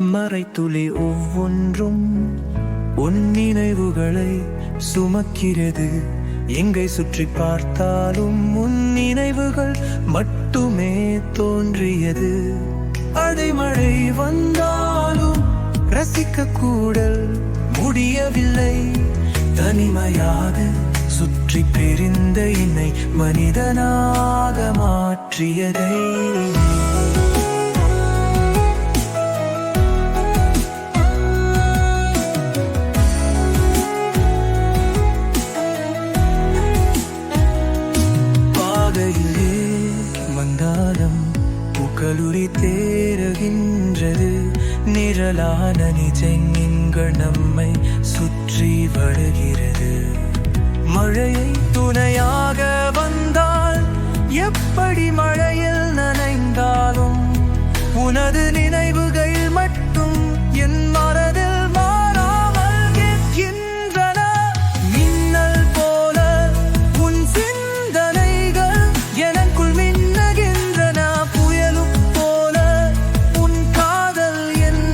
மறைத்துளி ஒவ்வொன்றும் உன் நினைவுகளை சுமக்கிறது. எங்கை சுற்றி பார்த்தாலும் உன் நினைவுகள் மட்டுமே தோன்றியது. அடைமழை வந்தாலும் ரசிக்க கூட முடியவில்லை. தனிமையாக சுற்றி பிரிந்த என்னை மனிதனாக மாற்றியதை பாதையிலே வந்தாலும் புகழுரி தேறுகின்றது. நிழலான நிஜங்கள் நம்மை சுற்றி வருகிறது. மழையை துணையாக வந்தால் எப்படி மழையில் நனைந்தாலும் உனது நினைவுகள் மட்டும் என் மனதில் மாறாமல் இருக்கின்றன. மின்னல் போல உன் சிந்தனைகள் எனக்குள் மின்னுகின்றன. புயலும் போல உன் காதல் என்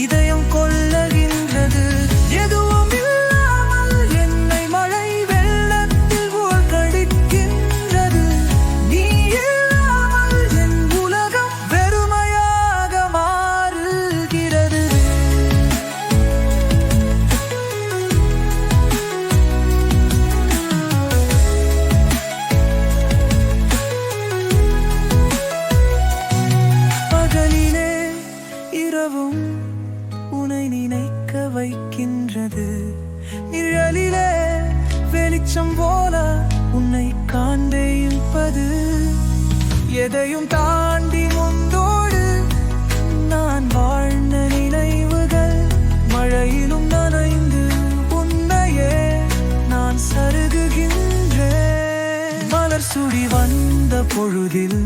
இதயம் கொள்ளுகின்றது. எதுவும் இல்லாமல் என்னை மழை வெள்ளத்தில் மூழ்கடிக்கின்றது. நீ இல்லாமல் என் உலகம் வெறுமையாக மாறுகிறது. பகலிலே இரவும் உன்னை நினைக்க வைக்கின்றது. நிழலிலே வெளிச்சம் போல உன்னை காண்டே இருப்பது. எதையும் தாண்டி முந்தோடு நான் வாழ்ந்த நினைவுகள் மழையிலும் நனைந்து உன்னையே நான் சருகுகின்றேன். மலர் சுடி வந்த பொழுதில்